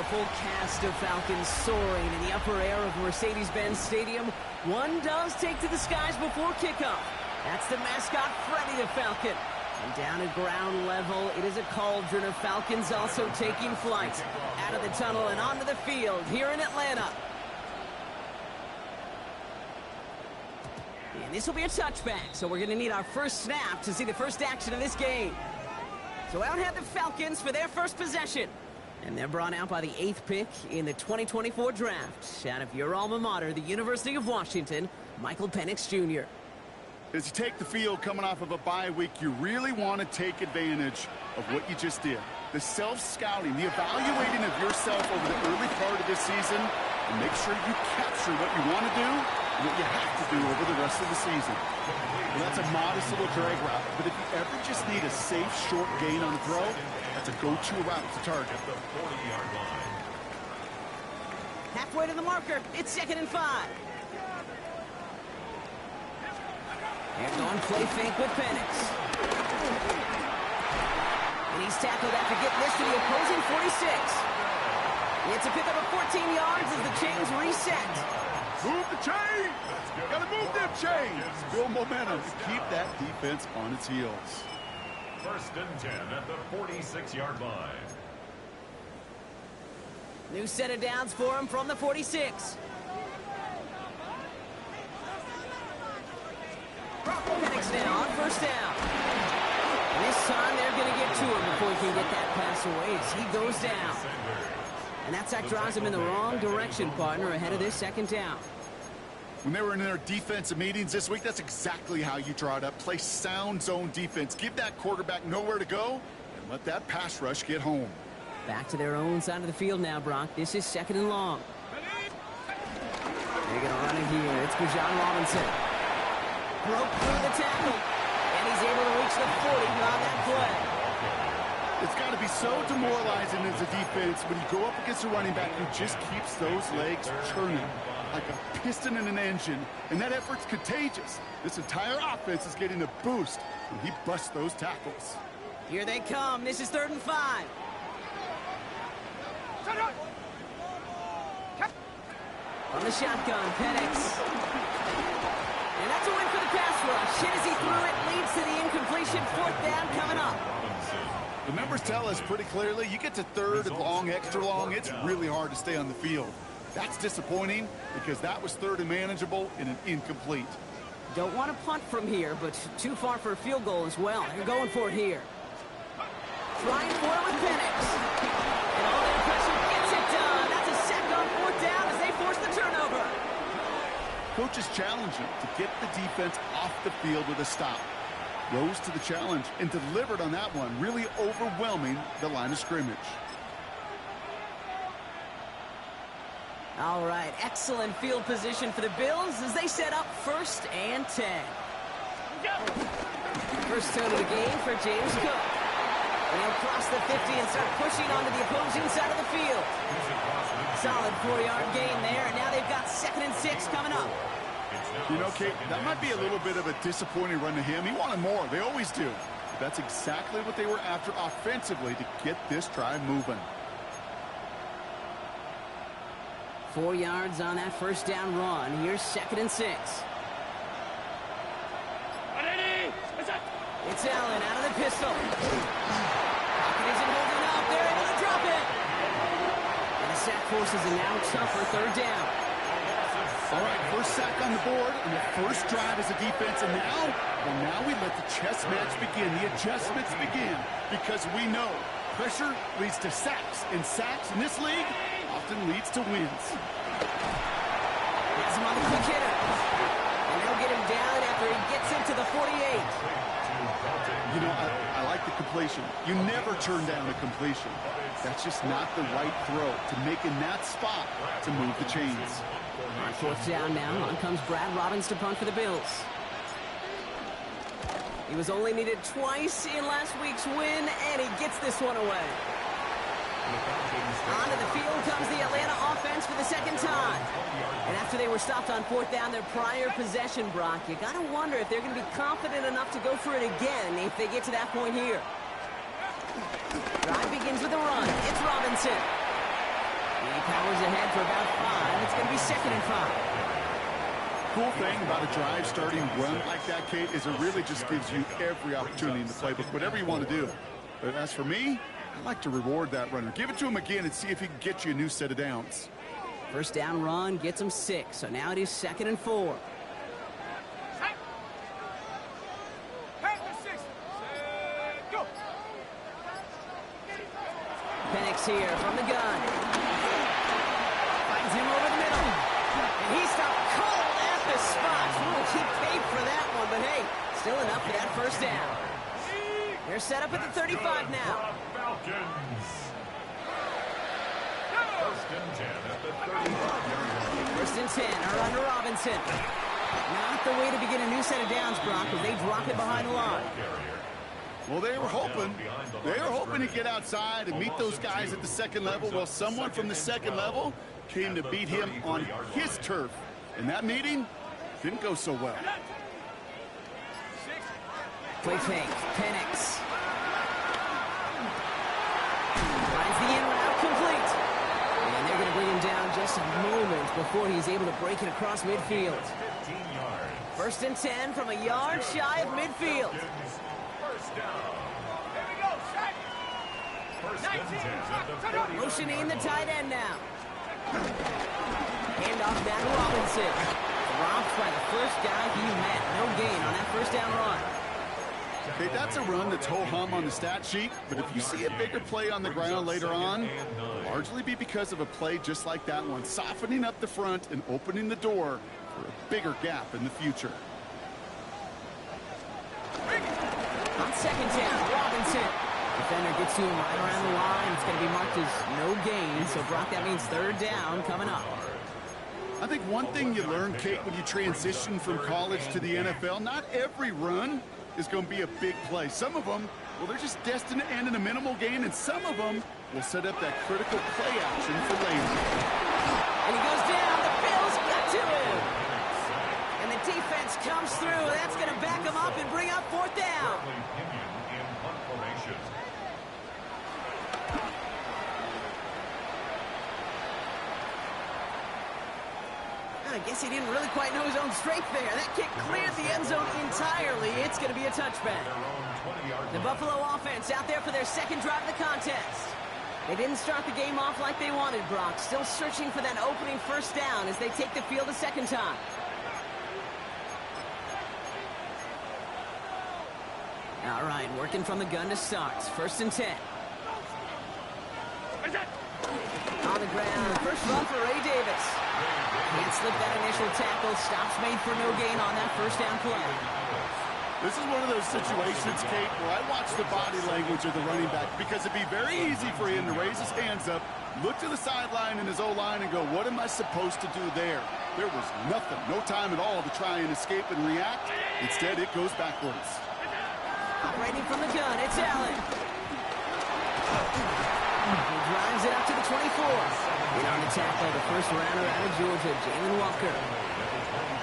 full cast of Falcons soaring in the upper air of Mercedes-Benz Stadium. One does take to the skies before kickoff. That's the mascot, Freddy the Falcon. And down at ground level, it is a cauldron of Falcons also taking flight out of the tunnel and onto the field here in Atlanta. And this will be a touchback, so we're going to need our first snap to see the first action of this game. So out have the Falcons for their first possession. And they're brought out by the 8th pick in the 2024 draft. Out of your alma mater, the University of Washington, Michael Penix Jr. As you take the field coming off of a bye week, you really want to take advantage of what you just did. The self-scouting, the evaluating of yourself over the early part of this season, and make sure you capture what you want to do and what you have to do over the rest of the season. Well, that's a modest little drag route, but if you ever just need a safe, short gain on the throw, that's a go-to route to target. The 40-yard line. Halfway to the marker, it's 2nd and 5. They're going play fake with Penix. And he's tackled after getting this to the opposing 46. It's a pickup of 14 yards as the chains reset. Move the chain! Gotta move them chains! Build momentum to keep that defense on its heels. 1st and 10 at the 46-yard line. New set of downs for him from the 46. Penix now on 1st down. And this time they're going to get to him before he can get that pass away as he goes down. And that sack drives him in the wrong direction, partner, ahead of this 2nd down. When they were in their defensive meetings this week, that's exactly how you draw it up. Play sound zone defense. Give that quarterback nowhere to go and let that pass rush get home. Back to their own side of the field now, Brock. This is 2nd and long. They're going to run it here. It's Bijan Robinson. Broke through the tackle, and he's able to reach the 40 on that play. It's got to be so demoralizing as a defense when you go up against a running back who just keeps those legs churning like a piston in an engine, and that effort's contagious. This entire offense is getting a boost when he busts those tackles. Here they come. This is 3rd and 5. On the shotgun, Penix. And that's a win for the pass rush. Hit as he threw it, leads to the incompletion. 4th down coming up. The numbers tell us pretty clearly, you get to 3rd and long, extra long, it's really hard to stay on the field. That's disappointing because that was 3rd and manageable and an incomplete. Don't want to punt from here, but too far for a field goal as well. They're going for it here. Trying for it with Penix. And all that pressure gets it done. That's a sack on 4th down as they force the turnover. Coaches challenge him to get the defense off the field with a stop. Rose to the challenge and delivered on that one, really overwhelming the line of scrimmage. All right, excellent field position for the Bills as they set up 1st and 10. First turn of the game for James Cook. And he'll cross the 50 and start pushing onto the opposing side of the field. Solid 4-yard gain there, and now they've got 2nd and 6 coming up. You know, Kate, that might be a little bit of a disappointing run to him. He wanted more. They always do. But that's exactly what they were after offensively to get this drive moving. 4 yards on that 1st down run. Here's 2nd and 6. It's Allen out of the pistol. Pocket isn't holding up. They're able to drop it. And the sack forces a now tougher 3rd down. All right, first sack on the board, and the first drive as a defense, and now we let the chess match begin, the adjustments begin, because we know pressure leads to sacks, and sacks in this league often leads to wins. Has him on the quick hitter, and they'll get him down after he gets into the 48. You know, I like the completion. You never turn down a completion. That's just not the right throw to make in that spot to move the chains. On 4th down now, on comes Brad Robbins to punt for the Bills. He was only needed twice in last week's win, and he gets this one away. Onto the field comes the Atlanta offense for the 2nd time. And after they were stopped on 4th down, their prior possession, Brock, you got to wonder if they're going to be confident enough to go for it again if they get to that point here. Drive begins with a run. It's Robinson. He powers ahead for about 5. It's going to be 2nd and 5. Cool thing about a drive starting run like that, Kate, is it really just gives you every opportunity in the playbook, whatever you want to do. But as for me, I like to reward that runner. Give it to him again and see if he can get you a new set of downs. First down run gets him 6, so now it is 2nd and 4. Penix here from the gun. Finds him over the middle. And he stopped cold at the spot. Ooh, he paid for that one, but hey, still enough for that first down. They're set up at the 35 now. Falcons. First and 10 at the 35-yard line. First and 10 are under Robinson. Not the way to begin a new set of downs, Brock, as they drop it behind the line. Well, they were hoping to get outside and meet those guys at the second level. Well, someone from the second level came to beat him on his turf. And that meeting didn't go so well. Play fake, Penix. Finds the in route complete. And they're going to bring him down just a moment before he's able to break it across midfield. 15 yards. First and 10 from a yard shy of midfield. First down. First and 10 at the 40. Motioning the tight end now. Hand off down to Robinson. Dropped by the first guy he met. No gain on that first down run. Okay, that's a run that's ho-hum on the stat sheet, but if you see a bigger play on the ground later on, it'll largely be because of a play just like that one, softening up the front and opening the door for a bigger gap in the future. On second down, Robinson. Defender gets to him right around the line. It's going to be marked as no gain, so Brock, that means third down coming up. I think one thing you learn, Kate, when you transition from college to the NFL, not every run is going to be a big play. Some of them, well, they're just destined to end in a minimal gain, and some of them will set up that critical play action for later. And he goes down. The Bills got to him. And the defense comes through. That's going to back him up and bring up fourth down. I guess he didn't really quite know his own strength there. That kick cleared the end zone entirely. It's going to be a touchback. The Buffalo offense out there for their second drive of the contest. They didn't start the game off like they wanted, Brock. Still searching for that opening first down as they take the field a second time. All right, working from the gun to start. First and 10. On the ground, first run for Ray Davis. Can't slip that initial tackle. Stops made for no gain on that first down play. This is one of those situations, Kate, where I watch the body language of the running back because it'd be very easy for him to raise his hands up, look to the sideline in his O-line and go, what am I supposed to do there? There was nothing, no time at all to try and escape and react. Instead, it goes backwards. Operating from the gun, it's Allen. He drives it up to the 24. In on the tackle, the first rounder out of Georgia, Jalen Walker.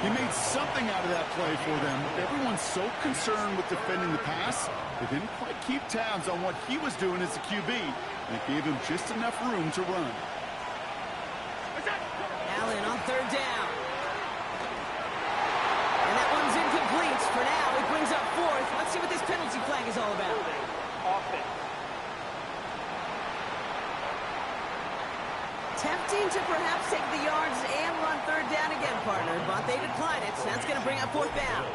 He made something out of that play for them. Everyone's so concerned with defending the pass, they didn't quite keep tabs on what he was doing as a QB. And it gave him just enough room to run. Allen on third down. And that one's incomplete. For now, it brings up fourth. Let's see what this penalty flag is all about. Tempting to perhaps take the yards and run third down again, partner, but they decline it, so that's going to bring up fourth down.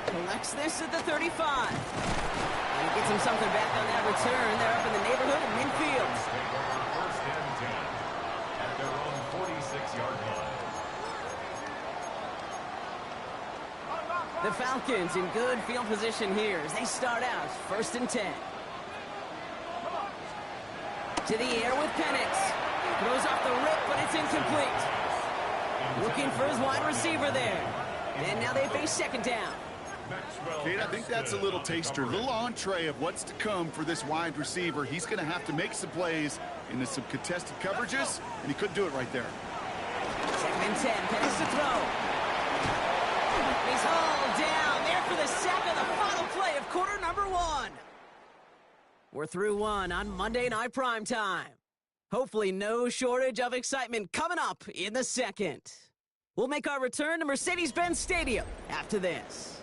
Collects this at the 35. And he gets him something back on that return. They're up in the neighborhood of midfield. First and 10 at their own 46-yard line. The Falcons in good field position here as they start out first and 10. To the air with Penix. Throws off the rip, but it's incomplete. Looking for his wide receiver there. And now they face second down. Kate, I think that's a little taster, a little entree of what's to come for this wide receiver. He's going to have to make some plays into some contested coverages, and he couldn't do it right there. Second and 10, Penix to throw. He's hauled down there for the sack on the final play of quarter number one. We're through one on Monday Night Primetime. Hopefully no shortage of excitement coming up in the second. We'll make our return to Mercedes-Benz Stadium after this.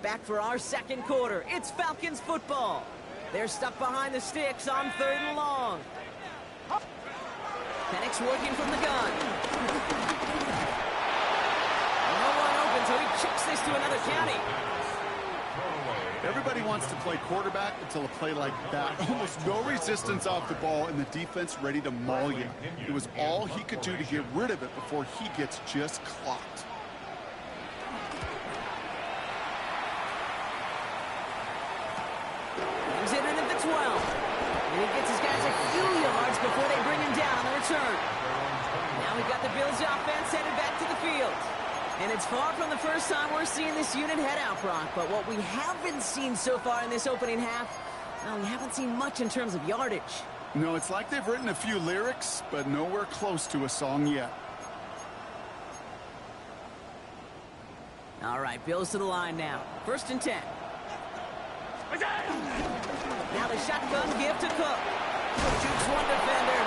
Back for our second quarter. It's Falcons football. They're stuck behind the sticks on 3rd and long. Penix working from the gun. No one open, so he chucks this to another county. Everybody wants to play quarterback until a play like that. Almost no resistance off the ball and the defense ready to maul you. It was all he could do to get rid of it before he gets just clocked. He's in at the 12. And he gets his guys a few yards before they bring him down on the return. Now we've got the Bills offense headed back to the field. And it's far from the first time we're seeing this unit head out, Brock. But what we haven't seen so far in this opening half, well, we haven't seen much in terms of yardage. No, it's like they've written a few lyrics, but nowhere close to a song yet. All right, Bills to the line now. 1st and 10. Now the shotgun give to Cook. Shoots one defender.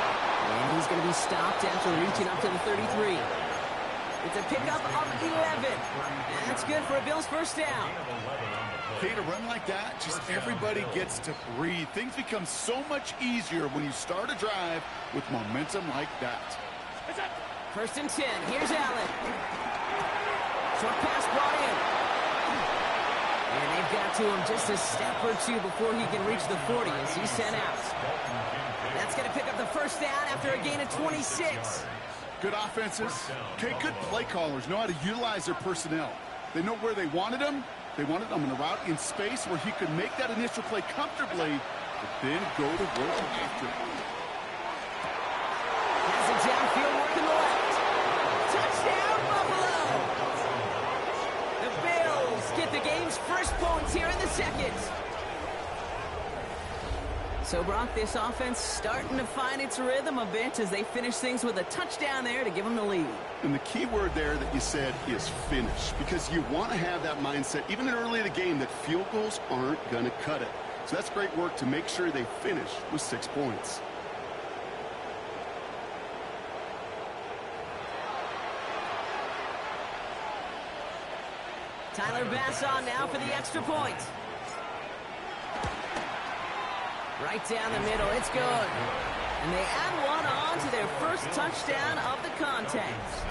And he's going to be stopped after reaching up to the 33. It's a pickup of 11. And that's good for a Bills first down. Okay, to run like that, just everybody gets to breathe. Things become so much easier when you start a drive with momentum like that. 1st and 10. Here's Allen. Short pass brought in. And they've got to him just a step or two before he can reach the 40 as he's sent out. That's going to pick up the first down after a gain of 26. Good offenses. Okay, good play callers know how to utilize their personnel. They know where they wanted him. They wanted him in a route in space where he could make that initial play comfortably, but then go to work after it. Has it downfield working the left. Touchdown, Buffalo! The Bills get the game's first points here in the second. So, Brock, this offense starting to find its rhythm a bit as they finish things with a touchdown there to give them the lead. And the key word there that you said is finish, because you want to have that mindset, even early in the game, that field goals aren't going to cut it. So that's great work to make sure they finish with 6 points. Tyler Bass on now for the extra point. Right down the middle, it's good. And they add one on to their first touchdown of the contest.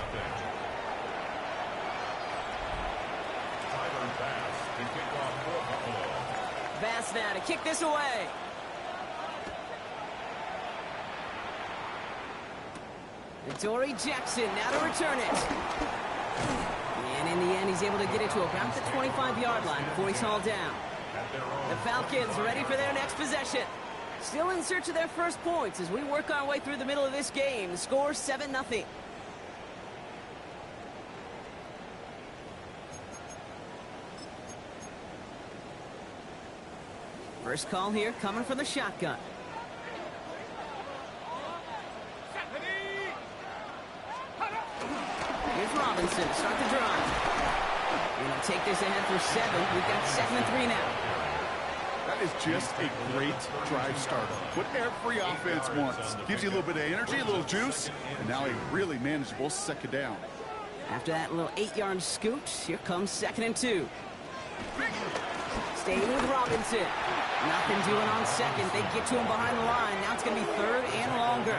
Tyler Bass to kick off for Buffalo. Bass now to kick this away. And Dory Jackson now to return it. And in the end, he's able to get it to about the 25-yard line before he's hauled down. The Falcons ready for their next possession. Still in search of their first points as we work our way through the middle of this game. The score 7-0. First call here coming from the shotgun. Here's Robinson to start the drive. We're going to take this ahead for 7. We've got 2nd and 3 now. That is just a great drive starter. What every offense wants. Gives you a little bit of energy, a little juice, and now a really manageable second down. After that little 8-yard scoot, here comes 2nd and 2. Staying with Robinson. Nothing doing on 2nd. They get to him behind the line. Now it's going to be 3rd and longer.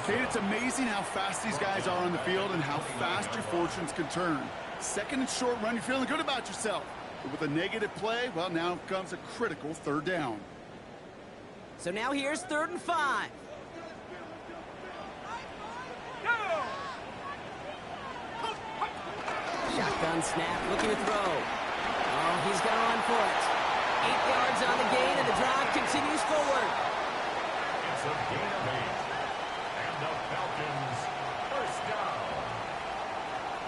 Kate, it's amazing how fast these guys are on the field and how fast your fortunes can turn. 2nd and short run, you're feeling good about yourself. But with a negative play, well, now comes a critical 3rd down. So now here's 3rd and 5. Shotgun snap, looking to throw. Oh, he's going to run for it. 8 yards on the gain, and the drive continues forward. It's a gain of 8. And the Falcons, first down.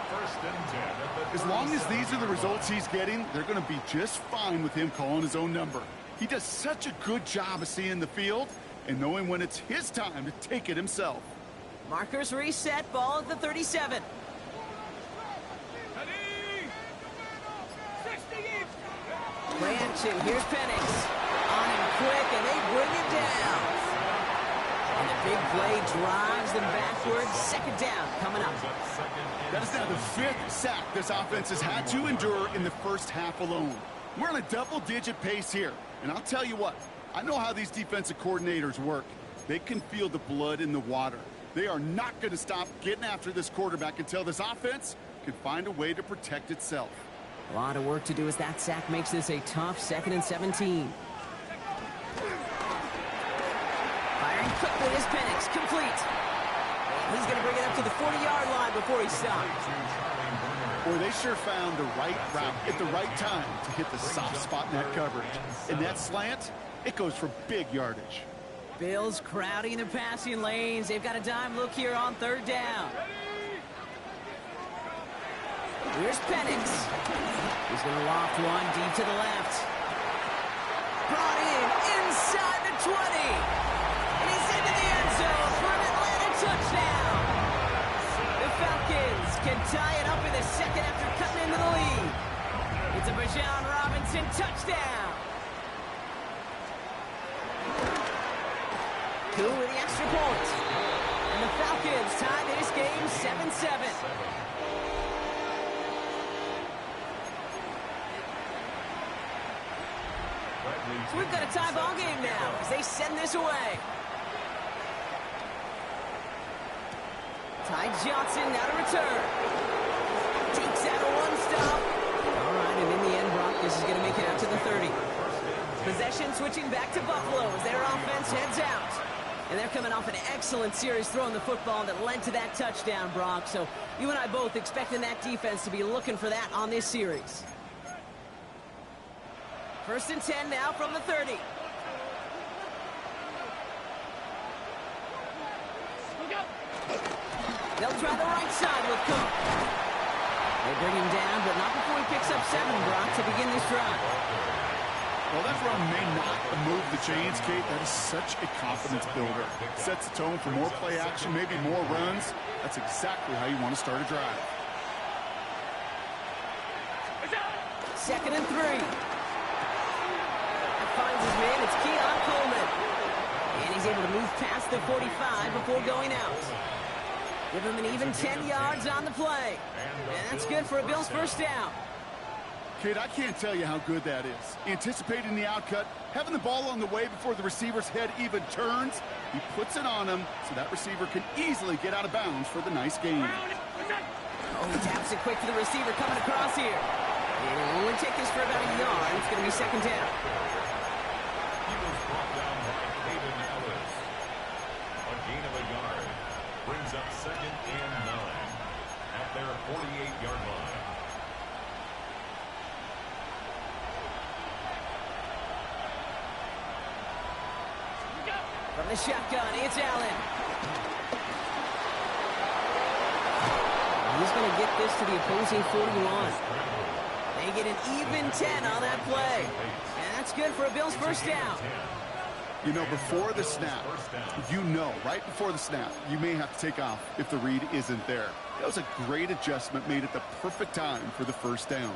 1st and 10 at the As long as these are the results he's getting, they're going to be just fine with him calling his own number. He does such a good job of seeing the field and knowing when it's his time to take it himself. Markers reset, ball at the 37. Play action, here's Penix. On him quick, and they bring it down. And the big play drives them backwards. Second down coming up. That is now the 5th sack this offense has had to endure in the first half alone. We're on a double-digit pace here. And I'll tell you what, I know how these defensive coordinators work. They can feel the blood in the water. They are not going to stop getting after this quarterback until this offense can find a way to protect itself. A lot of work to do as that sack makes this a tough 2nd and 17. Firing quickly is Penix, complete. And he's going to bring it up to the 40-yard line before he stops. Boy, they sure found the right route at the right time to hit the soft spot in that coverage. And that slant, it goes for big yardage. Bills crowding their passing lanes. They've got a dime look here on 3rd down. Here's Penix. He's going to loft one deep to the left. Brought in inside the 20. And he's into the end zone for an Atlanta touchdown. The Falcons can tie it up in the 2nd after cutting into the lead. It's a Bijan Robinson touchdown. Coup with the extra point. And the Falcons tie this game 7-7. So we've got a tie ball game now as they send this away. Ty Johnson now to return. Takes out a one-stop. All right, and in the end, Brock, this is going to make it out to the 30. Possession switching back to Buffalo as their offense heads out. And they're coming off an excellent series throwing the football that led to that touchdown, Brock. So you and I both expecting that defense to be looking for that on this series. 1st and 10 now from the 30. They'll try the right side with Cook. They bring him down, but not before he picks up 7, Brock, to begin this drive. Well, that run may not move the chains, Kate. That is such a confidence builder. Sets the tone for more play action, maybe more runs. That's exactly how you want to start a drive. 2nd and 3. Finds his man, it's Keon Coleman. And he's able to move past the 45 before going out. Give him an even 10 yards on the play. And that's good for a Bills 1st down. Kid, I can't tell you how good that is. Anticipating the outcut, having the ball on the way before the receiver's head even turns. He puts it on him so that receiver can easily get out of bounds for the nice gain. Oh, he taps it quick to the receiver coming across here. And it'll only take this for about a yard. It's going to be 2nd down. Brings up 2nd and 9 at their 48-yard line. From the shotgun, it's Allen. He's going to get this to the opposing 41. They get an even 10 on that play. And that's good for a Bills 1st down. You know, before the snap, right before the snap, you may have to take off if the read isn't there. That was a great adjustment made at the perfect time for the 1st down.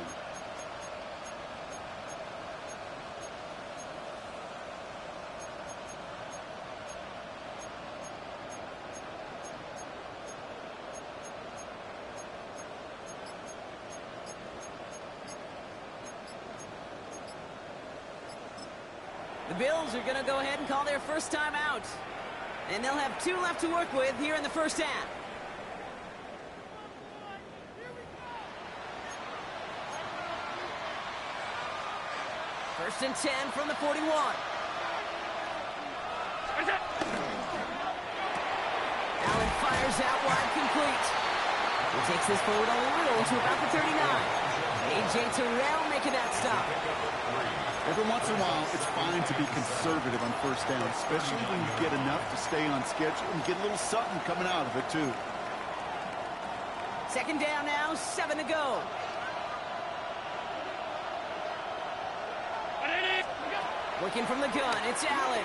The Bills are going to go ahead and call their 1st time out. And they'll have 2 left to work with here in the 1st half. First and 10 from the 41. Allen fires out wide, complete. He takes this forward a little to about the 39. A.J. Terrell making that stop. Every once in a while, it's fine to be conservative on 1st down, especially when you get enough to stay on schedule and get a little something coming out of it, too. 2nd down now, 7 to go. Working from the gun, it's Allen.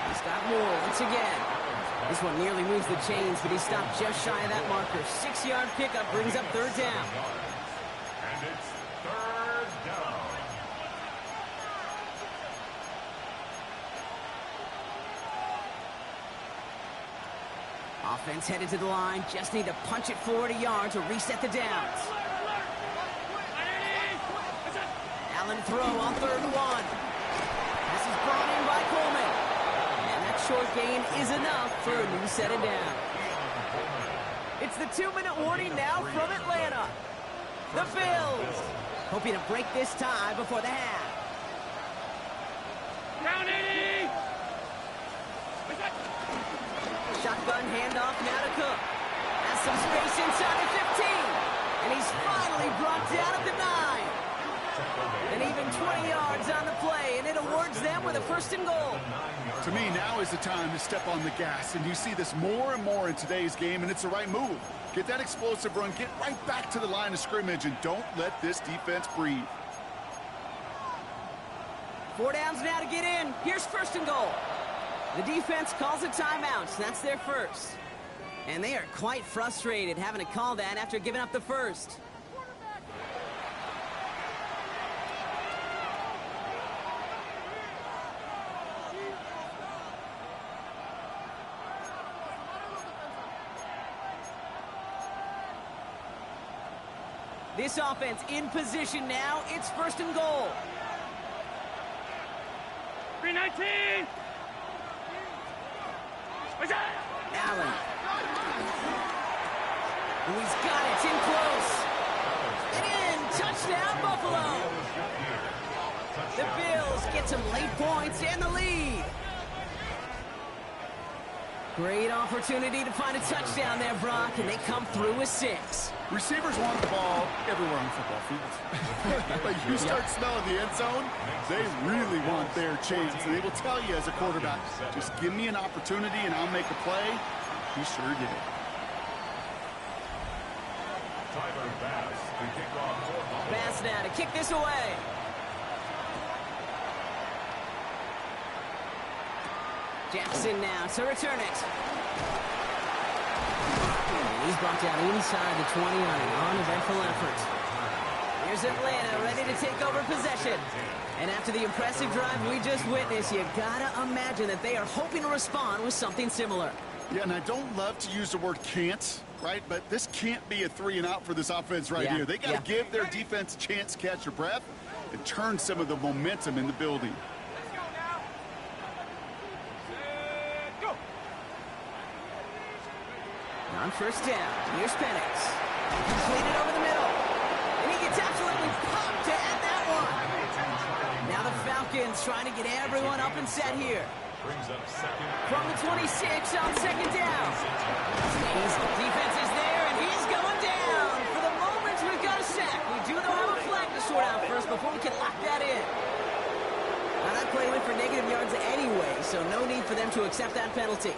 He's got more once again. This one nearly moves the chains, but he stopped just shy of that marker. 6-yard pickup brings up third down. And it's third down. Offense headed to the line. Just need to punch it forward a yard to reset the downs. Allen throw on 3rd and 1. This is brought in by Coleman. And that short gain is enough for a new set of downs. It's the 2-minute warning now from Atlanta. The Bills hoping to break this tie before the half. Down 80! Shotgun handoff now to Cook. Has some space inside the 15. And he's finally brought down at the 9. And even 20 yards on the play, and it awards them with a 1st and goal. To me, now is the time to step on the gas, and you see this more and more in today's game, and it's the right move. Get that explosive run, get right back to the line of scrimmage, and don't let this defense breathe. 4 downs now to get in. Here's 1st and goal. The defense calls a timeout, so that's their first. And they are quite frustrated having to call that after giving up the first. This offense in position now. It's 1st and goal. 319! Allen. And he's got it. It's in close. And in. Touchdown, Buffalo. The Bills get some late points and the lead. Great opportunity to find a touchdown there, Brock, and they come through with 6. Receivers want the ball everywhere on the football field. But you start smelling the end zone, they really want their chance. And they will tell you as a quarterback, just give me an opportunity and I'll make a play. He sure did. Bass now to kick this away. Jackson now to return it. And he's brought down inside the 20 on an uneventful effort. Here's Atlanta ready to take over possession. And after the impressive drive we just witnessed, you gotta imagine that they are hoping to respond with something similar. Yeah, and I don't love to use the word can't, right? But this can't be a 3-and-out for this offense right here. They got to give their defense a chance to catch their breath and turn some of the momentum in the building. On 1st down, here's Penix. Completed over the middle. And he gets absolutely pumped to end that one. Now the Falcons trying to get everyone up and set here. From the 26 on 2nd down. His defense is there, and he's going down. For the moment, we've got a sack. We do, though, have a flag to sort out first before we can lock that in. Now, that play went for negative yards anyway, so no need for them to accept that penalty.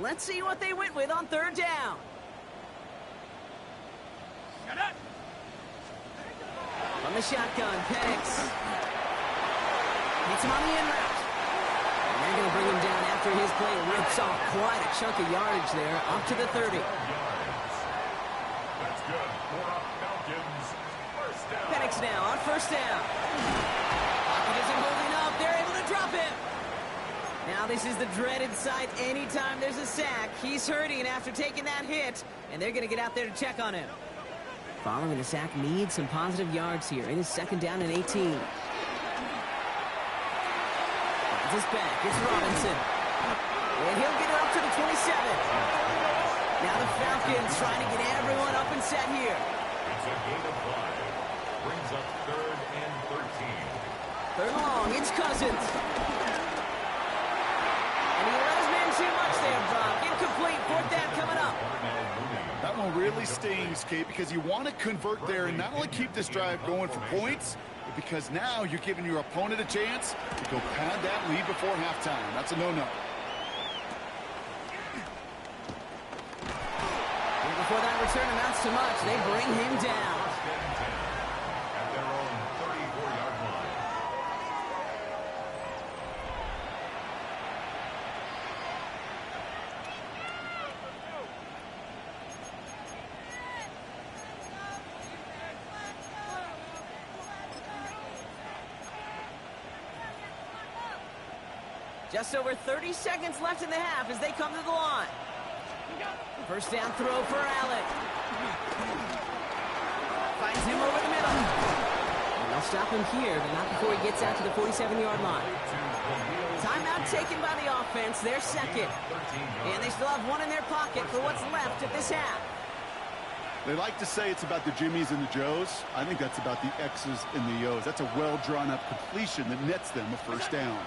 Let's see what they went with on 3rd down. From the shotgun, Penix. Hits him on the in route. And they're going to bring him down after his play rips off quite a chunk of yardage there, up to the 30. That's good for Falcons. 1st down. Penix now on 1st down. Pocket isn't holding up. They're able to drop him. Now this is the dreaded sight anytime there's a sack. He's hurting after taking that hit, and they're going to get out there to check on him. Following the sack needs some positive yards here. It is 2nd down and 18. Finds his back. It's Robinson. And he'll get it up to the 27. Now the Falcons trying to get everyone up and set here. It's a gain of 5. Brings up 3rd and 13. 3rd long. It's Cousins. And he allows men too much there, Brock. Incomplete. 4th down coming up. That one really stings, Kate, because you want to convert there and not only keep this drive going for points, but because now you're giving your opponent a chance to go pad that lead before halftime. That's a no-no. And before that return amounts to much, they bring him down. At their own 34-yard line. Just over 30 seconds left in the half as they come to the line. First down throw for Allen. Finds him over the middle. And they'll stop him here, but not before he gets out to the 47-yard line. Timeout taken by the offense, their second. And they still have one in their pocket for what's left of this half. They like to say it's about the Jimmies and the Joes. I think that's about the X's and the O's. That's a well-drawn-up completion that nets them a first down.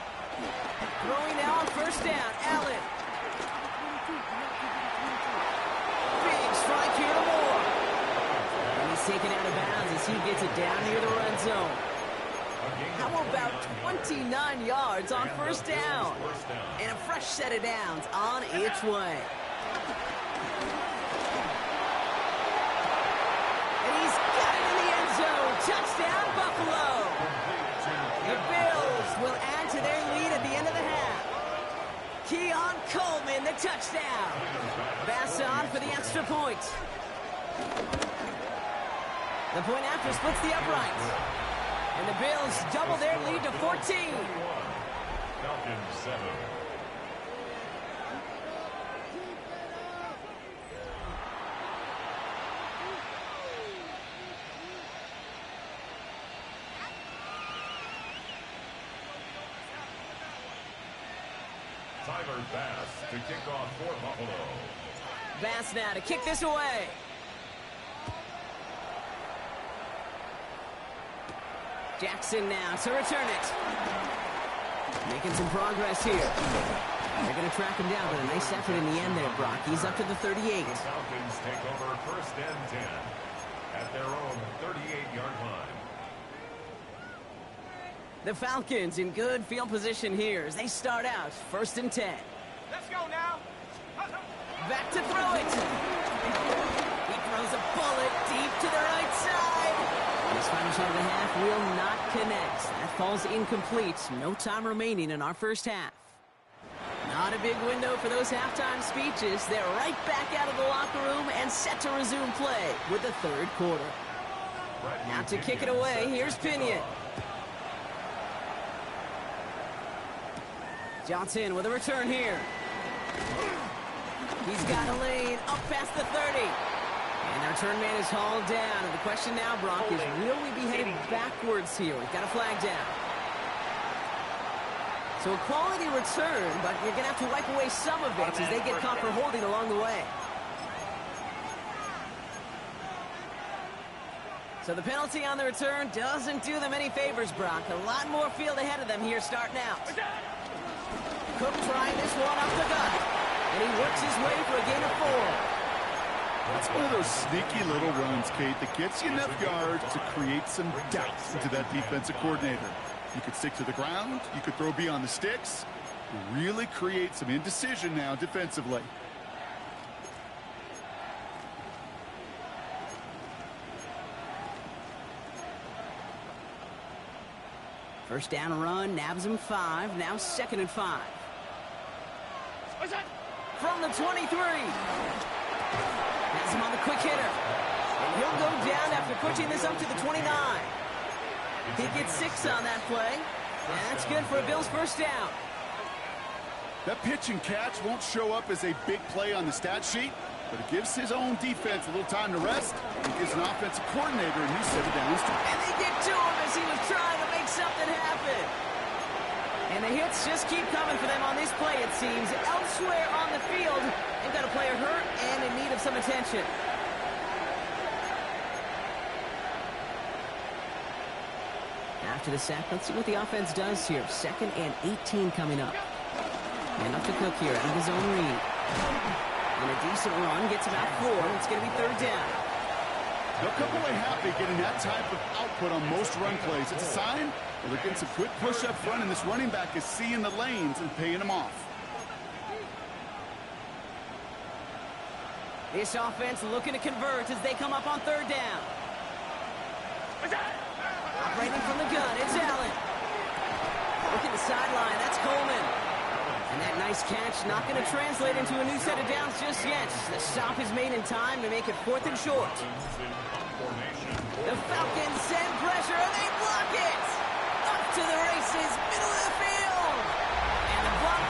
Throwing now on first down, Allen. Big strike here to Moore. And he's taken out of bounds as he gets it down near the red zone. How about 29 yards on first down? And a fresh set of downs on its way. And he's got it in the end zone. Touchdown, Buffalo. The Bills will add to their lead at the end of the half. Keon Coleman, the touchdown. Bass on for the extra point. The point after splits the uprights. And the Bills double their lead to 14. Falcons 7. Tyler Bass to kick off for Buffalo. Bass now to kick this away. Jackson now to return it. Making some progress here. They're going to track him down, but a nice effort in the end there, Brock. He's up to the 38. The Falcons take over first and 10 at their own 38-yard line. The Falcons in good field position here as they start out first and 10. Let's go now. Back to throw it. He throws a bullet deep to the right side. This final shot of the half will not connect. That falls incomplete. No time remaining in our first half. Not a big window for those halftime speeches. They're right back out of the locker room and set to resume play with the third quarter. Now to kick it away, here's Pinion. Johnson with a return here. He's got a lane up past the 30. And our return man is hauled down. And the question now, Brock, is will we be headed backwards here? We've got a flag down. So a quality return, but you're going to have to wipe away some of it as they get caught for holding along the way. So the penalty on the return doesn't do them any favors, Brock. A lot more field ahead of them here starting out. Cook trying this one up the gut. And he works his way for a gain of 4. That's one of those sneaky little runs, Kate, that gets you enough yards to create some doubt into that defensive coordinator. You could stick to the ground. You could throw beyond the sticks. Really create some indecision now defensively. First down run, nabs him 5. Now 2nd and 5. From the 23. Has him on the quick hitter. And he'll go down after pushing this up to the 29. He gets 6 on that play. And that's good for a Bills first down. That pitch and catch won't show up as a big play on the stat sheet, but it gives his own defense a little time to rest. It gives an offensive coordinator a new set of downs. And they get to him as he was trying to make something happen. And the hits just keep coming for them on this play, it seems. Elsewhere on the field, they've got a player hurt and in need of some attention. After the sack, let's see what the offense does here. 2nd and 18 coming up. And up to Cook here out of his own read. And a decent run gets about 4. It's going to be 3rd down. They'll come away happy getting that type of output on most run plays. It's a sign that they're getting some quick push up front, and this running back is seeing the lanes and paying them off. This offense looking to convert as they come up on 3rd down. Operating from the gun, it's Allen. Look at the sideline, that's Coleman. And that nice catch not going to translate into a new set of downs just yet. The stop is made in time to make it 4th and short. The Falcons send pressure and they block it. Up to the races, middle of the field. And the block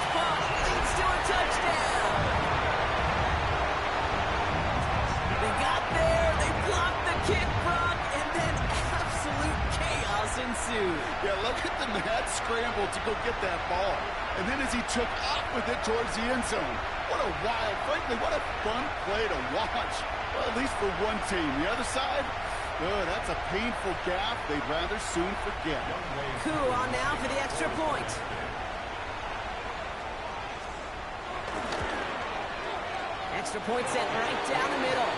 Yeah, look at the mad scramble to go get that ball. And then as he took off with it towards the end zone. What a wild, frankly, what a fun play to watch. Well, at least for one team. The other side, oh, that's a painful gaffe they'd rather soon forget. Coup on now for the extra point. Extra point sent right down the middle.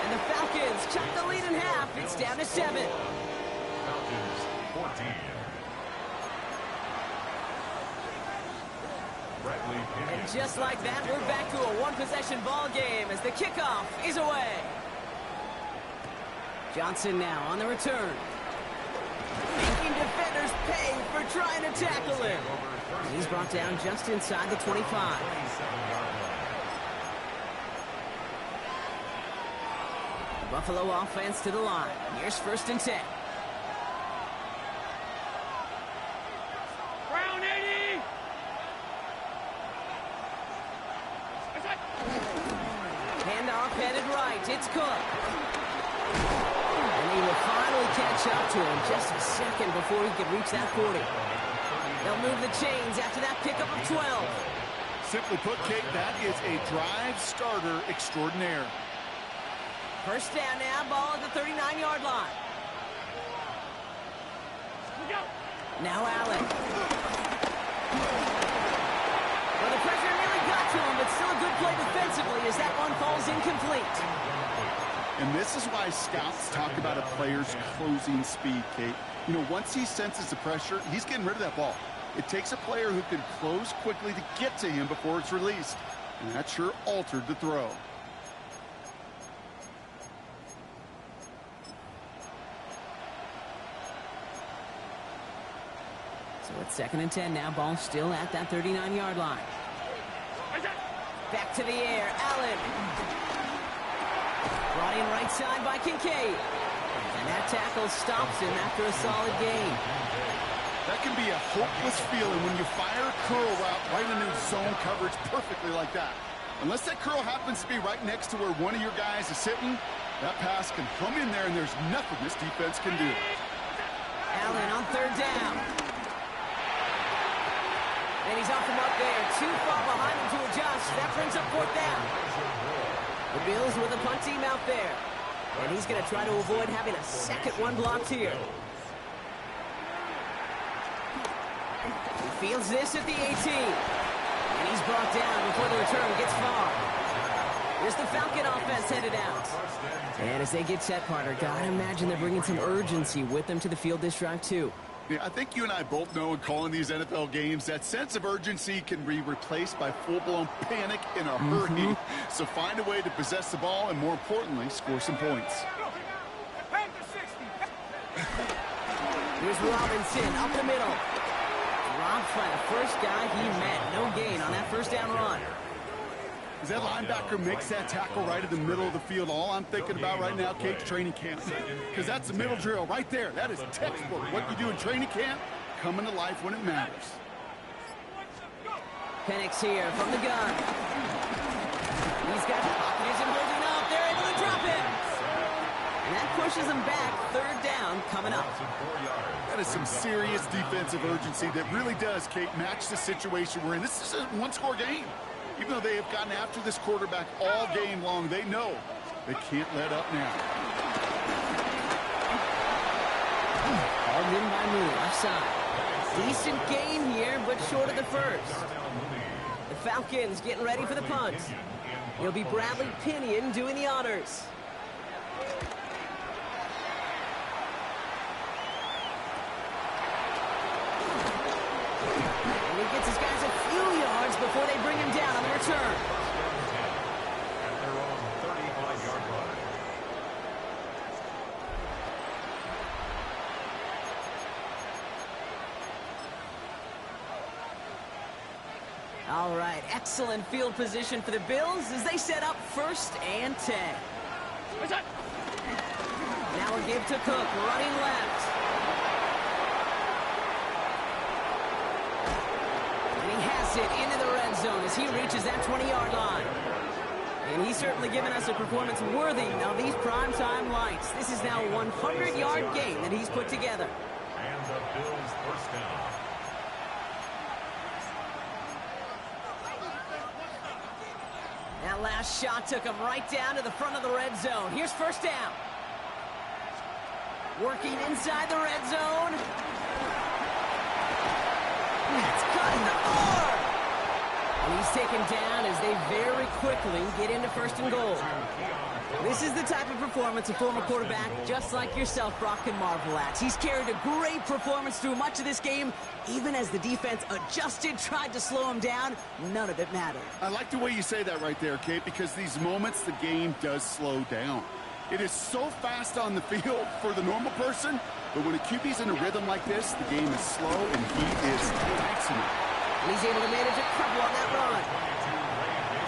And the Falcons cut the lead in half. It's down to 7. Falcons 14. And just like that, we're back to a one-possession ball game as the kickoff is away. Johnson now on the return. Making defenders pay for trying to tackle him. He's brought down just inside the 25. Buffalo offense to the line. Here's 1st and 10. Brown 80. Handoff headed right. It's Cook. And he will finally catch up to him just a second before he could reach that 40. They'll move the chains after that pickup of 12. Simply put, Kate, that is a drive starter extraordinaire. 1st down now, ball at the 39-yard line. Now Allen. Well, the pressure nearly got to him, but still a good play defensively as that one falls incomplete. And this is why scouts talk about a player's closing speed, Kate. You know, once he senses the pressure, he's getting rid of that ball. It takes a player who can close quickly to get to him before it's released. And that sure altered the throw. So it's 2nd and 10 now. Ball still at that 39-yard line. Back to the air. Allen. Brought in right side by Kincaid. And that tackle stops him after a solid gain. That can be a hopeless feeling when you fire a curl route right into zone coverage perfectly like that. Unless that curl happens to be right next to where one of your guys is sitting, that pass can come in there and there's nothing this defense can do. Allen on 3rd down. And he's off him up there. Too far behind him to adjust. That brings up 4th down. The Bills with a punt team out there. And he's going to try to avoid having a second one blocked here. He fields this at the 18. And he's brought down before the return gets far. Here's the Falcon offense headed out. And as they get set, partner, gotta imagine they're bringing some urgency with them to the field this drive, too. Yeah, I think you and I both know in calling these NFL games that sense of urgency can be replaced by full-blown panic in a hurry. So find a way to possess the ball and, more importantly, score some points. Here's Robinson up the middle. Dropped by the first guy he met. No gain on that 1st down run. As that linebacker makes that tackle right in the middle of the field, all I'm thinking about right now, Kate's training camp. Because that's the middle drill right there. That is textbook. What you do in training camp, coming to life when it matters. Penix here from the gun. He's got Hopkins holding up. They're able to drop it. And that pushes him back. 3rd down coming up. That is some serious defensive urgency that really does, Kate, match the situation we're in. This is a one-score game. Even though they have gotten after this quarterback all game long, they know they can't let up now. Hauled in by Mooney, left side. Decent gain here, but short of the 1st. The Falcons getting ready for the punt. It'll be Bradley Pinion doing the honors. And he gets his guys a few yards before they bring him down on the return. At their own 35-yard line. All right, excellent field position for the Bills as they set up 1st and 10. Now a give to Cook, running left. And he has it into the red zone as he reaches that 20-yard line. And he's certainly given us a performance worthy of these primetime lights. This is now a 100-yard game that he's put together. And the Bills first down. That last shot took him right down to the front of the red zone. Here's first down. Working inside the red zone. That's cut in the arm. And he's taken down as they very quickly get into first and goal. This is the type of performance a former quarterback, just like yourself, Brock, can marvel at. He's carried a great performance through much of this game, even as the defense adjusted, tried to slow him down. None of it mattered. I like the way you say that right there, Kate, because these moments the game does slow down. It is so fast on the field for the normal person, but when a QB's in a rhythm like this, the game is slow and he is taxing it. And he's able to manage a couple on that run.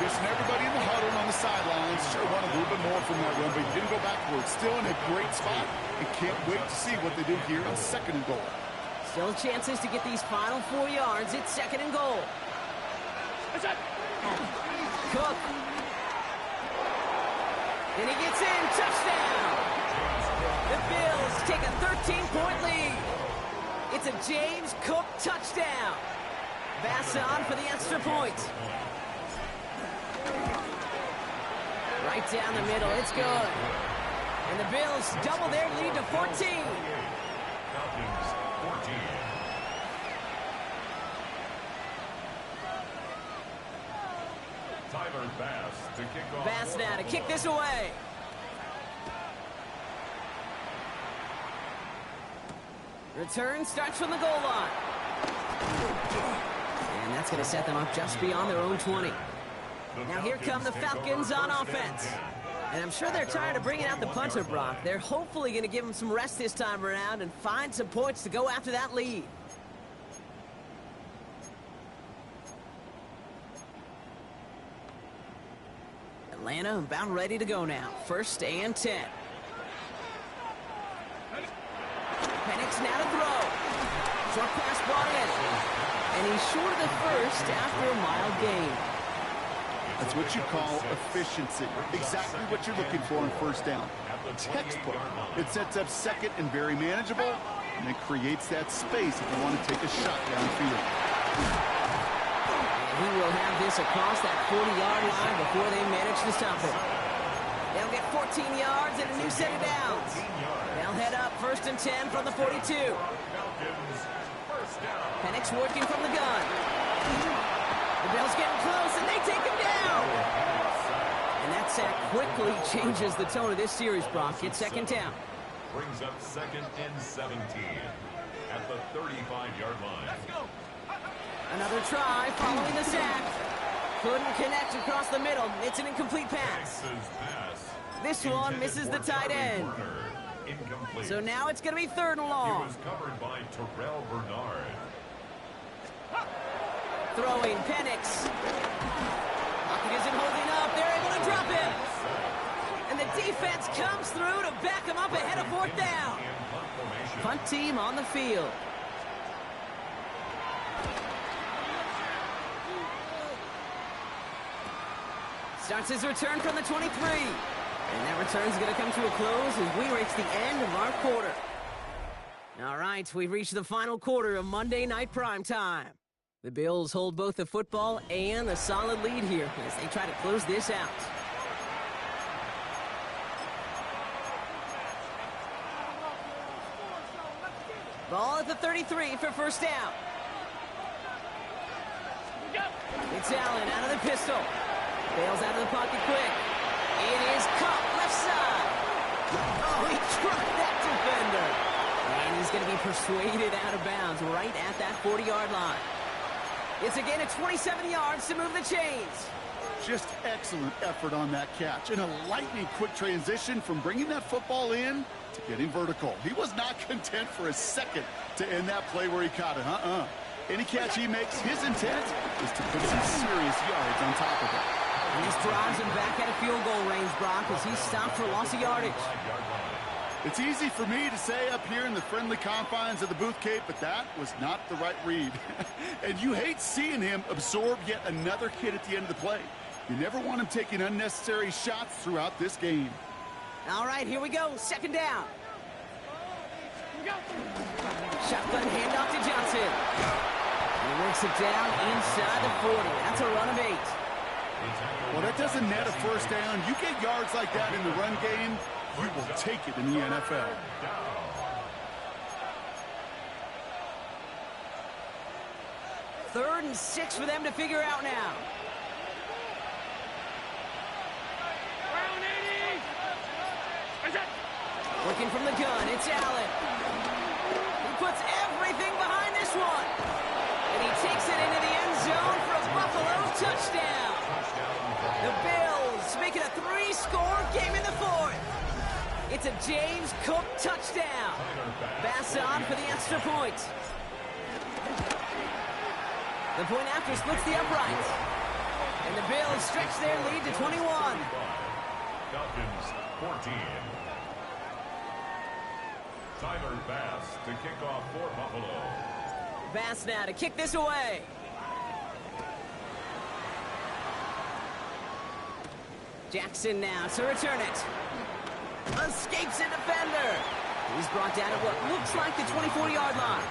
Listen, everybody in the huddle on the sidelines sure want a little bit more from that run, but he didn't go backwards. Still in a great spot and can't wait to see what they do here on second and goal. Still chances to get these final 4 yards. It's second and goal. Cook. And he gets in. Touchdown. The Bills take a 13-point lead. It's a James Cook touchdown. Bass on for the extra point. Right down the middle. It's good. And the Bills double their lead to 14. Falcons 14. Tyler Bass to kick off. Bass now to kick this away. Return starts from the goal line. And that's going to set them up just beyond their own 20. Now here come the Falcons on offense. And I'm sure they're tired of bringing out the punter, Brock. They're hopefully going to give him some rest this time around and find some points to go after that lead. Atlanta about ready to go now. First and 10. Penix now to throw. Short pass brought in. And he's short of the first after a mild gain. That's what you call efficiency. Exactly what you're looking for on first down. Textbook. It sets up second and very manageable, and it creates that space if you want to take a shot downfield. He will have this across that 40-yard line before they manage to stop it. They'll get 14 yards and a new set of downs. They'll head up first and 10 from the 42. Penix working from the gun. The Bills getting close, and they take him down. And that sack quickly changes the tone of this series, Brock. It's second down. Brings up second and 17 at the 35-yard line. Another try following the sack. Couldn't connect across the middle. It's an incomplete pass. This one misses the tight end. Incomplete. So now it's going to be third and He long. was covered by Terrell Bernard. Throwing Penix. Lockett isn't holding up. They're able to drop him. And the defense comes through to back him up ahead of fourth down. Punt team on the field. Starts his return from the 23. And that return is going to come to a close as we reach the end of our quarter. All right, we've reached the final quarter of Monday Night Primetime. The Bills hold both the football and a solid lead here as they try to close this out. Ball at the 33 for first down. It's Allen out of the pistol. Bails out of the pocket quick. It is caught left side. Oh, he dropped that defender. And he's going to be persuaded out of bounds right at that 40-yard line. It's again at 27 yards to move the chains. Just excellent effort on that catch. And a lightning quick transition from bringing that football in to getting vertical. He was not content for a second to end that play where he caught it. Any catch he makes, his intent is to put some serious yards on top of it. And this drives him back at a field goal range, Brock, as he's stopped for loss of yardage. It's easy for me to say up here in the friendly confines of the booth, Kate, but that was not the right read. And you hate seeing him absorb yet another hit at the end of the play. You never want him taking unnecessary shots throughout this game. All right, here we go. Second down. Shotgun handoff to Johnson. And he works it down inside the 40. That's a run of 8. Well, that doesn't net a first down. You get yards like that in the run game, you will take it in the NFL. 3rd and 6 for them to figure out now. Working from the gun, it's Allen. He puts everything behind this one. And he takes it into the end zone for a Buffalo touchdown. The Bills make it a 3-score game in the 4th. It's a James Cook touchdown. Bass on for the extra point. The point after splits the uprights. And the Bills stretch their lead to 21. Falcons 14. Tyler Bass to kick off for Buffalo. Bass now to kick this away. Jackson now to return it. Escapes a defender. He's brought down at what looks like the 24-yard line.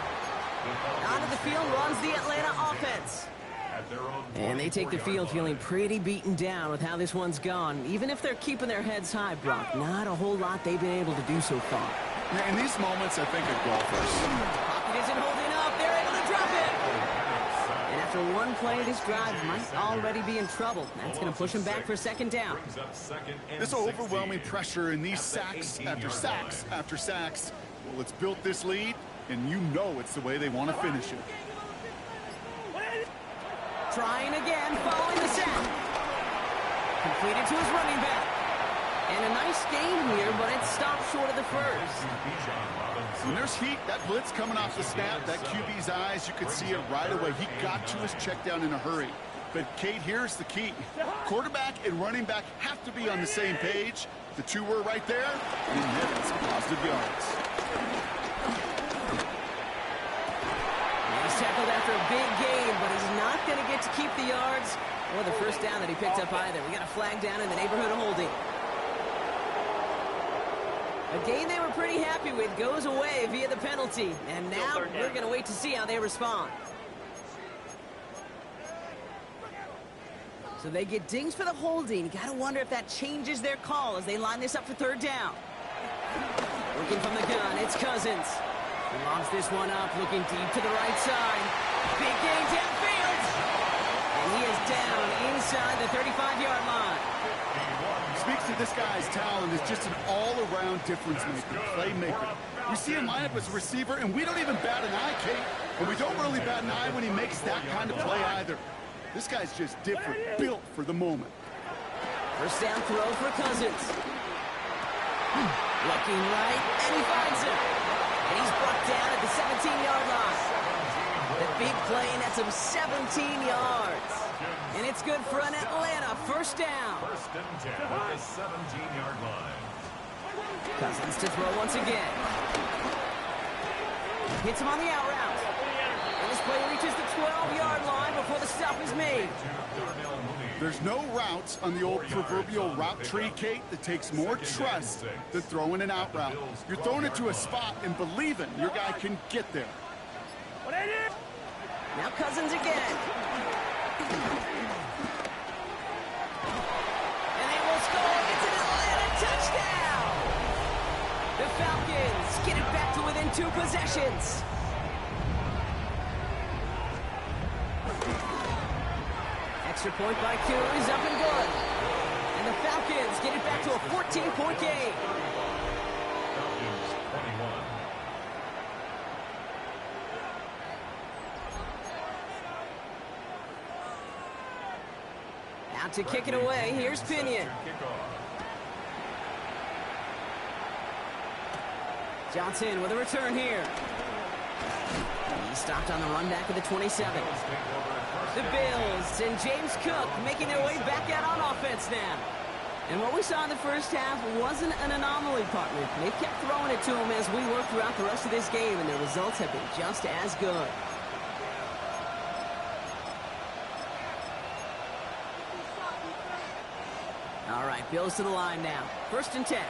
Onto the field runs the Atlanta offense. And they take the field feeling pretty beaten down with how this one's gone. Even if they're keeping their heads high, Brock, not a whole lot they've been able to do so far. Yeah, in these moments, I think of golfers. Pocket isn't holding up. They're able to drop it. And after one play, this drive might already be in trouble. That's going to push him back for 2nd down. This overwhelming pressure and these sacks after sacks after sacks. Well, it's built this lead, and you know it's the way they want to finish it. Trying again, following the sack. Completed to his running back. And a nice game here, but it stopped short of the first. When there's heat, that blitz coming off the snap, that QB's eyes, you could see it right away. He got to his check down in a hurry. But, Kate, here's the key. Quarterback and running back have to be on the same page. The two were right there, and he netted some positive yards. He's tackled after a big game, but he's not going to get to keep the yards or the first down that he picked up either. We got a flag down in the neighborhood of holding. A game they were pretty happy with goes away via the penalty. And now we're going to wait to see how they respond. So they get dings for the holding. Got to wonder if that changes their call as they line this up for 3rd down. Working from the gun, it's Cousins. He lobs this one up, looking deep to the right side. Big game downfield. And he is down inside the 35-yard line. Speaks to this guy's talent is just an all-around difference maker, playmaker. We see him line up as a receiver, and we don't even bat an eye, Kate. And we don't really bat an eye when he makes that kind of play either. This guy's just different, built for the moment. First down throw for Cousins. Looking right, and he finds him. And he's brought down at the 17-yard line. The big play, and that's him 17 yards. And it's good for an Atlanta first down. 1st and 10 at the 17-yard line. Cousins to throw once again. Hits him on the out route. And this play reaches the 12-yard line before the stop is made. There's no routes on the old proverbial route tree, Kate, that takes more trust than throwing an out route. You're throwing it to a spot and believing your guy can get there. Now Cousins again. And they will score. It's an Atlanta touchdown. The Falcons get it back to within 2 possessions. Extra point by Q is up and good. And the Falcons get it back to a 14-point game. Falcons 21. Out to kick it away. Here's Pinion. Johnson with a return here. He stopped on the run back of the 27. The Bills and James Cook making their way back out on offense now. And what we saw in the first half wasn't an anomaly, partner. They kept throwing it to him as we worked throughout the rest of this game, and the results have been just as good. All right, Bills to the line now. 1st and 10.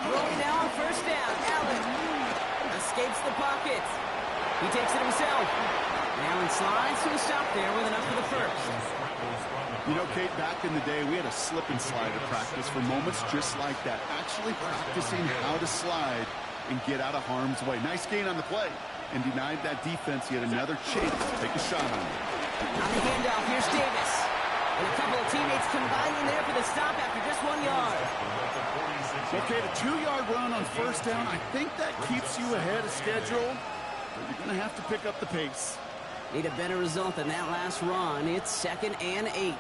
Throwing now on first down. Allen escapes the pocket. He takes it himself. Allen slides to a stop there with enough for the first. You know, Kate, back in the day, we had a slip and slide at practice for moments just like that. Actually practicing how to slide and get out of harm's way. Nice gain on the play. And denied that defense yet another chance to take a shot on it. On the handoff, here's Davis. And a couple of teammates combining there for the stop after just 1 yard. Okay, the 2-yard run on first down, I think that keeps you ahead of schedule. But you're going to have to pick up the pace. Need a better result than that last run. It's 2nd and 8.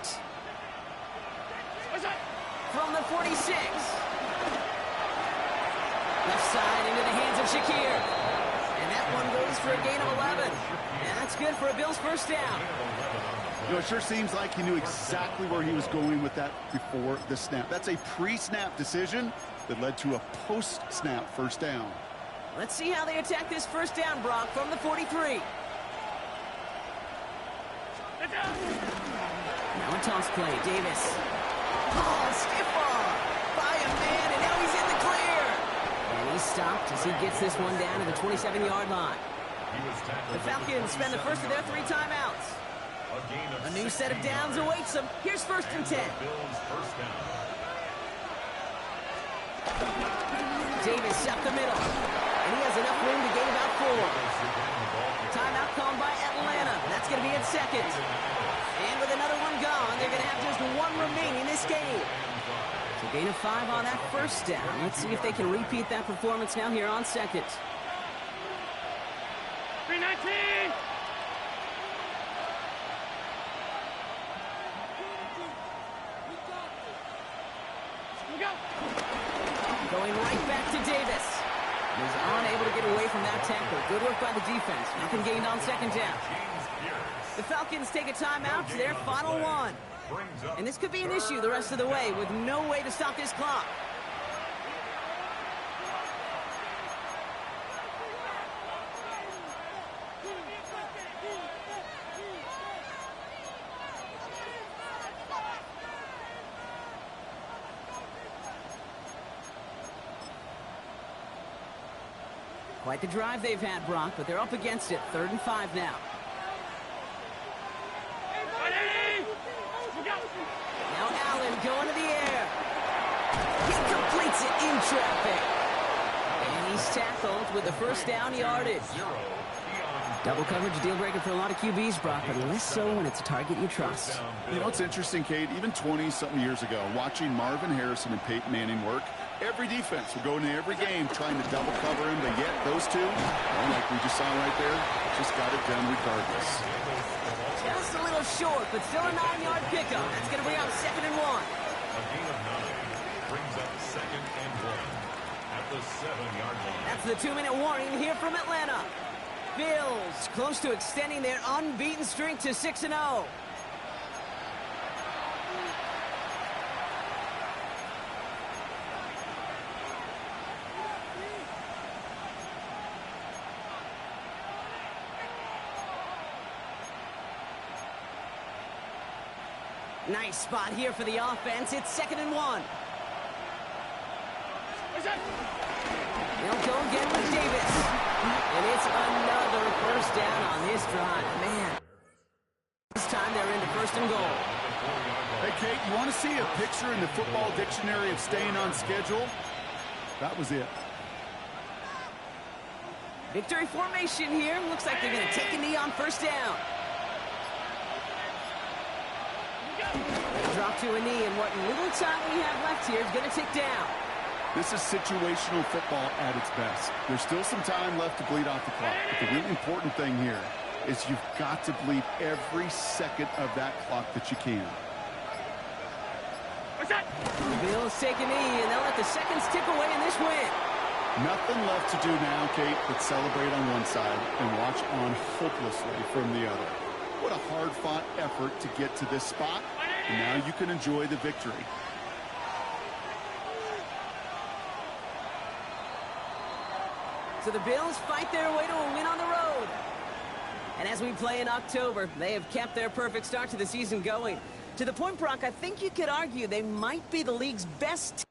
From the 46. Left side into the hands of Shakir. And that one goes for a gain of 11. And that's good for a Bills first down. You know, it sure seems like he knew exactly where he was going with that before the snap. That's a pre-snap decision that led to a post-snap first down. Let's see how they attack this first down, Brock, from the 43. Now a toss play. Davis. Oh, stiff arm by a man, and now he's in the clear. And he's stopped as he gets this one down to the 27-yard line. The Falcons spend the first of their 3 timeouts. A new set of downs awaits them. Here's 1st and 10. Davis up the middle. And he has enough room to gain about 4. Timeout called by Atlanta. That's going to be at 2nd. And with another one gone, they're going to have just 1 remaining in this game. So gain of 5 on that first down. Let's see if they can repeat that performance now here on 2nd. 319. Going right back to Davis. He's unable to get away from that tackle. Good work by the defense. Nothing gained on 2nd down. The Falcons take a timeout to their final 1. And this could be an issue the rest of the way with no way to stop this clock. Quite the drive they've had, Brock, but they're up against it. 3rd and 5 now. Now Allen going to the air. He completes it in traffic. And he's tackled with the first down yardage. Double coverage, a deal breaker for a lot of QBs, Brock, but less so when it's a target you trust. You know, it's interesting, Kate, even 20-something years ago, watching Marvin Harrison and Peyton Manning work, every defense would go into every game trying to double cover him, but yet those two, like we just saw right there, just got it done regardless. Just a little short, but still a 9-yard pickup. That's going to bring up 2nd and 1. A gain of 9 brings up 2nd and 1 at the 7-yard line. That's the 2-minute warning here from Atlanta. Bills close to extending their unbeaten streak to 6-0. Nice spot here for the offense. It's 2nd and 1. They'll go again with Davis. And it's another first down on this drive. Man, this time they're into 1st and goal. Hey, Kate, you want to see a picture in the football dictionary of staying on schedule? That was it. Victory formation here. Looks like they're going to take a knee on 1st down. Drop to a knee, and what little time we have left here is going to tick down. This is situational football at its best. There's still some time left to bleed off the clock, but the really important thing here is you've got to bleed every second of that clock that you can. The Bills take a knee, and they'll let the seconds tick away in this win. Nothing left to do now, Kate, but celebrate on one side and watch on hopelessly from the other. What a hard-fought effort to get to this spot, and now you can enjoy the victory. So the Bills fight their way to a win on the road. And as we play in October, they have kept their perfect start to the season going. To the point, Brock, I think you could argue they might be the league's best team.